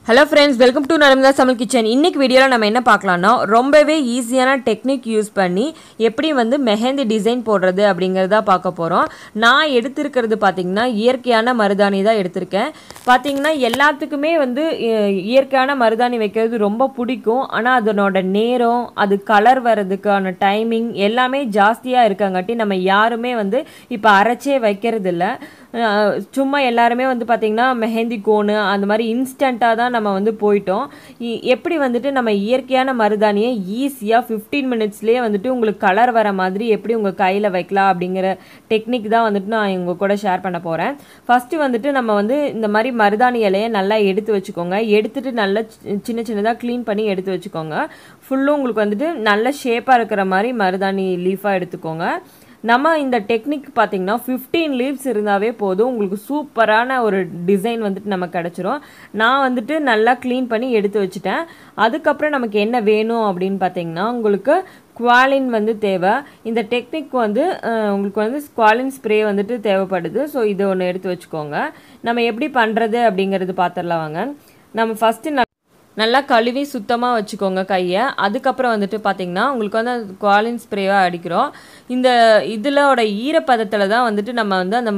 Hello friends, welcome to Narmada Samal Kitchen. இன்னைக்கு வீடியோல நம்ம என்ன பார்க்கலாம்னா ரொம்பவே ஈஸியான டெக்னிக் யூஸ் பண்ணி எப்படி வந்து மெஹந்தி டிசைன் போடுறது அப்படிங்கறத பார்க்க போறோம். நான் எடுத்துக்கிறது பாத்தீங்கன்னா இயற்கையான மருதாணி தான் எடுத்துர்க்கேன். பாத்தீங்கன்னா எல்லாத்துக்குமே வந்து இயற்கையான மருதாணி வைக்கிறது ரொம்ப பிடிக்கும். ஆனா அதனோட நேரம், அது கலர் வரதுக்கான டைமிங் எல்லாமே ஜாஸ்தியா இருக்கங்காட்டி நம்ம யாருமே வந்து இப்ப அரைச்சே வைக்கிறது இல்ல. சும்மா எல்லாருமே வந்து பாத்தீங்கன்னா மெஹந்தி கோன் அந்த மாதிரி இன்ஸ்டன்ட்டா தான் நம்ம வந்து போய்ட்டோம். எப்படி வந்துட்டு நம்ம இயற்கையான மருதாணியை ஈஸியா 15 மினிட்ஸ்லயே வந்துட்டு உங்களுக்கு கலர் வர மாதிரி எப்படி உங்க கையில வைக்கலாம் அப்படிங்கிற டெக்னிக் தான் வந்துட்டு நான் உங்க கூட ஷேர் பண்ண போறேன். ஃபர்ஸ்ட் வந்துட்டு நம்ம வந்து இந்த மாதிரி மருதாணி இலையை நல்லா எடுத்து வச்சுக்கோங்க. எடுத்துட்டு நல்லா சின்ன சின்னதா க்ளீன் பண்ணி எடுத்து வச்சுக்கோங்க. ஃபுல்லும் உங்களுக்கு வந்துட்டு நல்ல ஷேப்பா இருக்கிற மாதிரி மருதாணி லீஃபா எடுத்துக்கோங்க. நம்ம இந்த டெக்னிக் பார்த்தீங்கன்னா 15 லீவ்ஸ் இருந்தாவே போதும், உங்களுக்கு சூப்பரான ஒரு டிசைன் வந்துட்டு நமக்கு கிடச்சிரும். நான் வந்துட்டு நல்லா க்ளீன் பண்ணி எடுத்து வச்சுட்டேன். அதுக்கப்புறம் நமக்கு என்ன வேணும் அப்படின்னு பார்த்தீங்கன்னா உங்களுக்கு குவாலின் வந்து தேவை. இந்த டெக்னிக் வந்து உங்களுக்கு வந்து குவாலின் ஸ்ப்ரே வந்துட்டு தேவைப்படுது. ஸோ இது ஒன்று எடுத்து வச்சுக்கோங்க. நம்ம எப்படி பண்ணுறது அப்படிங்கிறது பார்த்துடலாம் வாங்க. நம்ம ஃபஸ்ட்டு நல்லா கழுவி சுத்தமாக வச்சுக்கோங்க கையை. அதுக்கப்புறம் வந்துட்டு பார்த்திங்கன்னா உங்களுக்கு வந்து அந்த குவாலின் ஸ்ப்ரேவாக அடிக்கிறோம். இந்த இதிலோட ஈரப்பதத்தில் தான் வந்துட்டு நம்ம வந்து அந்த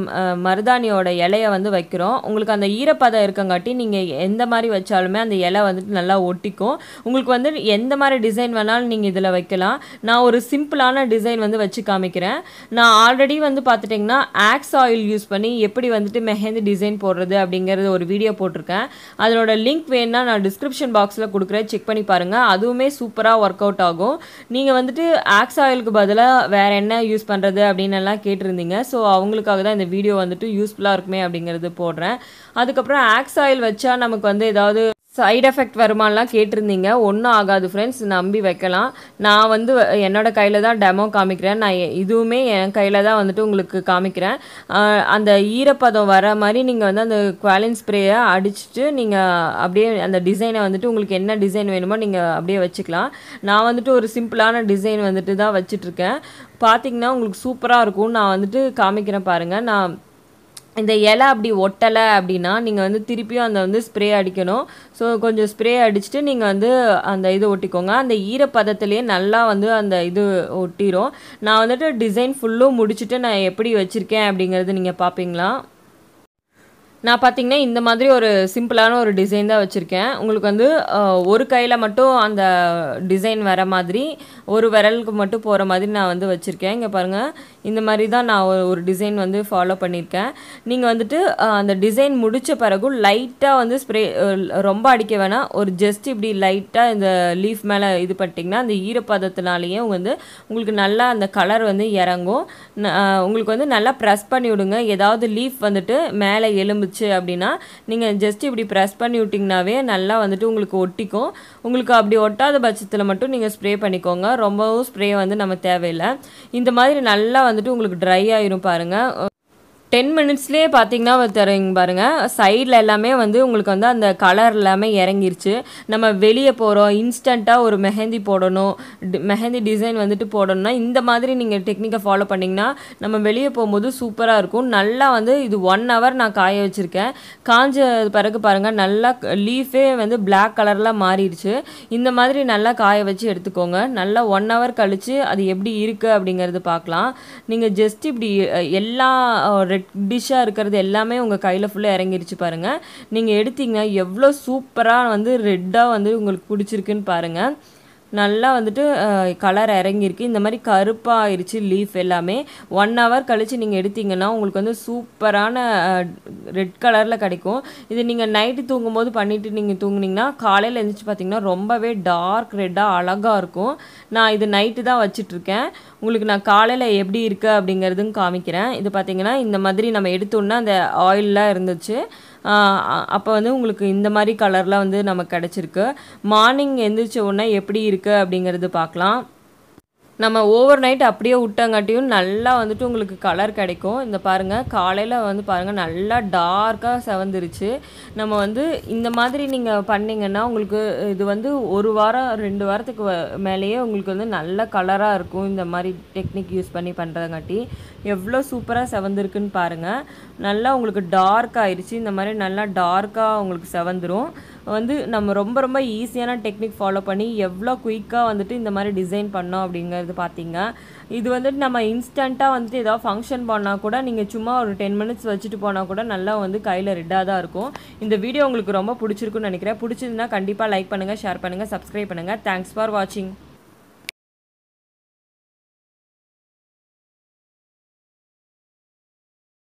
மருதாணியோட இலையை வந்து வைக்கிறோம். உங்களுக்கு அந்த ஈரப்பதம் இருக்கங்காட்டி நீங்கள் எந்த மாதிரி வச்சாலுமே அந்த இலை வந்துட்டு நல்லா ஒட்டிக்கும். உங்களுக்கு வந்து எந்த மாதிரி டிசைன் வேணாலும் நீங்கள் இதில் வைக்கலாம். நான் ஒரு சிம்பிளான டிசைன் வந்து வச்சு காமிக்கிறேன். நான் ஆல்ரெடி வந்து பார்த்துட்டிங்கன்னா ஆக்ஸ் ஆயில் யூஸ் பண்ணி எப்படி வந்துட்டு மெஹந்தி டிசைன் போடுறது அப்படிங்கிறது ஒரு வீடியோ போட்டிருக்கேன். அதனோட லிங்க் வேணுன்னா நான் டிஸ்கிரிப்ஷன் பாக்ஸில் கொடுக்குறேன், செக் பண்ணி பாருங்கள். அதுவுமே சூப்பராக ஒர்க் அவுட் ஆகும். நீங்கள் வந்துட்டு ஆக்ஸ் ஆயிலுக்கு பதிலாக வேறு என்ன யூஸ் பண்ணுறது அப்படின்னு எல்லாம் கேட்டிருந்தீங்க. ஸோ அவங்களுக்காக தான் இந்த வீடியோ வந்துட்டு யூஸ்ஃபுல்லாக இருக்குமே அப்படிங்கிறது போடுறேன். அதுக்கப்புறம் ஆக்ஸ் ஆயில் வச்சா நமக்கு வந்து ஏதாவது சைட் எஃபெக்ட் வருமானலாம் கேட்டிருந்தீங்க. ஒன்றும் ஆகாது ஃப்ரெண்ட்ஸ், நம்பி வைக்கலாம். நான் வந்து என்னோட கையில் தான் டெமோ காமிக்கிறேன். நான் இதுவுமே என் கையில் தான் வந்துட்டு உங்களுக்கு காமிக்கிறேன். அந்த ஈரப்பதம் வர மாதிரி நீங்கள் வந்து அந்த குவாலின் ஸ்ப்ரேயை அடிச்சுட்டு நீங்கள் அப்படியே அந்த டிசைனை வந்துட்டு உங்களுக்கு என்ன டிசைன் வேணுமோ நீங்கள் அப்படியே வச்சுக்கலாம். நான் வந்துட்டு ஒரு சிம்பிளான டிசைன் வந்துட்டு தான் வச்சிட்ருக்கேன். பார்த்திங்கன்னா உங்களுக்கு சூப்பராக இருக்கும். நான் வந்துட்டு காமிக்கிறேன் பாருங்கள். நான் இந்த இலை அப்படி ஒட்டலை அப்படின்னா நீங்கள் வந்து திருப்பியும் அந்த வந்து ஸ்ப்ரே அடிக்கணும். ஸோ கொஞ்சம் ஸ்ப்ரே அடிச்சுட்டு நீங்கள் வந்து அந்த இது ஒட்டிக்கோங்க. அந்த ஈரப்பதத்துலேயே நல்லா வந்து அந்த இது ஒட்டிடும். நான் வந்துட்டு டிசைன் ஃபுல்லும் முடிச்சுட்டு நான் எப்படி வச்சுருக்கேன் அப்படிங்கிறது நீங்கள் பார்ப்பீங்களா. நான் பார்த்திங்கன்னா இந்த மாதிரி ஒரு சிம்பிளான ஒரு டிசைன் தான் வச்சுருக்கேன். உங்களுக்கு வந்து ஒரு கையில் மட்டும் அந்த டிசைன் வர மாதிரி ஒரு விரலுக்கு மட்டும் போகிற மாதிரி நான் வந்து வச்சுருக்கேன். இங்கே பாருங்கள், இந்த மாதிரி தான் நான் ஒரு டிசைன் வந்து ஃபாலோ பண்ணியிருக்கேன். நீங்கள் வந்துட்டு அந்த டிசைன் முடித்த பிறகு லைட்டாக வந்து ஸ்ப்ரே ரொம்ப அடிக்க வேணாம், ஒரு ஜஸ்ட் இப்படி லைட்டாக இந்த லீஃப் மேலே இது பண்ணிட்டிங்கன்னா அந்த ஈரப்பதத்தினாலேயே வந்து உங்களுக்கு நல்லா அந்த கலர் வந்து இறங்கும். உங்களுக்கு வந்து நல்லா ப்ரெஸ் பண்ணி விடுங்க. ஏதாவது லீஃப் வந்துட்டு மேலே எலும்புச்சு அப்படின்னா நீங்கள் ஜஸ்ட் இப்படி ப்ரெஸ் பண்ணி விட்டிங்கனாவே நல்லா வந்துட்டு உங்களுக்கு ஒட்டிக்கும். உங்களுக்கு அப்படி ஒட்டாத பட்சத்தில் மட்டும் நீங்கள் ஸ்ப்ரே பண்ணிக்கோங்க. ரொம்பவும் ஸ்ப்ரே வந்து நம்ம தேவையில்லை. இந்த மாதிரி நல்லா வந்துட்டு உங்களுக்கு ட்ரை ஆயிரும் பாருங்கள். 10 மினிட்ஸ்லேயே பார்த்தீங்கன்னா தருங்க பாருங்கள். சைடில் எல்லாமே வந்து உங்களுக்கு வந்து அந்த கலர் எல்லாமே இறங்கிருச்சு. நம்ம வெளியே போகிறோம், இன்ஸ்டண்ட்டாக ஒரு மெஹந்தி போடணும், மெஹந்தி டிசைன் வந்துட்டு போடணும்னா இந்த மாதிரி நீங்கள் டெக்னிக்கை ஃபாலோ பண்ணிங்கன்னா நம்ம வெளியே போகும்போது சூப்பராக இருக்கும். நல்லா வந்து இது 1 hour நான் காய வச்சுருக்கேன். காஞ்ச பிறகு பாருங்கள் நல்லா லீஃபே வந்து பிளாக் கலரில் மாறிடுச்சு. இந்த மாதிரி நல்லா காய வச்சு எடுத்துக்கோங்க. நல்லா 1 hour கழித்து அது எப்படி இருக்குது அப்படிங்கிறது பார்க்கலாம். நீங்கள் ஜஸ்ட் இப்படி எல்லா டிஷ்ஷாக இருக்கிறது எல்லாமே உங்கள் கையில் ஃபுல்லாக இறங்கிருச்சு பாருங்கள். நீங்கள் எடுத்தீங்கன்னா எவ்வளோ சூப்பராக வந்து ரெட்டாக வந்து உங்களுக்கு பிடிச்சிருக்குன்னு பாருங்கள். நல்லா வந்துட்டு கலர் இறங்கியிருக்கு. இந்த மாதிரி கருப்பாக ஆயிடுச்சு லீஃப் எல்லாமே. 1 hour கழித்து நீங்கள் எடுத்திங்கன்னா உங்களுக்கு வந்து சூப்பரான ரெட் கலரில் கிடைக்கும். இது நீங்கள் நைட்டு தூங்கும்போது பண்ணிவிட்டு நீங்கள் தூங்குனீங்கன்னா காலையில் எழுந்திரிச்சு பார்த்தீங்கன்னா ரொம்பவே டார்க் ரெட்டாக அழகாக இருக்கும். நான் இது நைட்டு தான் வச்சிட்ருக்கேன். உங்களுக்கு நான் காலையில் எப்படி இருக்குது அப்படிங்கிறதும் காமிக்கிறேன். இது பார்த்திங்கன்னா இந்த மாதிரி நம்ம எடுத்தோன்னா அந்த ஆயிலெலாம் இருந்துச்சு. அப்போ வந்து உங்களுக்கு இந்த மாதிரி கலரில் வந்து நமக்கு கிடச்சிருக்கு. மார்னிங் எழுந்திரிச்ச உடனே எப்படி இருக்குது அப்படிங்கிறது பார்க்கலாம். நம்ம ஓவர் நைட் அப்படியே விட்டங்காட்டியும் நல்லா வந்துட்டு உங்களுக்கு கலர் கிடைக்கும். இந்த பாருங்கள், காலையில் வந்து பாருங்கள் நல்லா டார்க்காக செவந்துருச்சு. நம்ம வந்து இந்த மாதிரி நீங்கள் பண்ணிங்கன்னா உங்களுக்கு இது வந்து 1 வாரம் 2 வாரத்துக்கு மேலேயே உங்களுக்கு வந்து நல்ல கலராக இருக்கும். இந்த மாதிரி டெக்னிக் யூஸ் பண்ணி பண்ணுறங்காட்டி எவ்வளோ சூப்பராக செவந்திருக்குன்னு பாருங்கள். நல்லா உங்களுக்கு டார்க் ஆயிடுச்சு. இந்த மாதிரி நல்லா டார்க்காக உங்களுக்கு செவந்துரும். வந்து நம்ம ரொம்ப ரொம்ப ஈஸியான டெக்னிக் ஃபாலோ பண்ணி எவ்வளோ குயிக்காக வந்துட்டு இந்த மாதிரி டிசைன் பண்ணோம் அப்படிங்கிறது பார்த்தீங்க. இது வந்துட்டு நம்ம இன்ஸ்டண்ட்டாக வந்துட்டு ஏதாவது ஃபங்க்ஷன் பண்ணால் கூட நீங்கள் சும்மா ஒரு 10 மினிட்ஸ் வச்சுட்டு போனால் கூட நல்லா வந்து கையில் ரெட்டாக தான் இருக்கும். இந்த வீடியோ உங்களுக்கு ரொம்ப பிடிச்சிருக்குன்னு நினைக்கிறேன். பிடிச்சதுன்னா கண்டிப்பாக லைக் பண்ணுங்கள், ஷேர் பண்ணுங்கள், சப்ஸ்கிரைப் பண்ணுங்கள். தேங்க்ஸ் ஃபார் வாட்சிங்.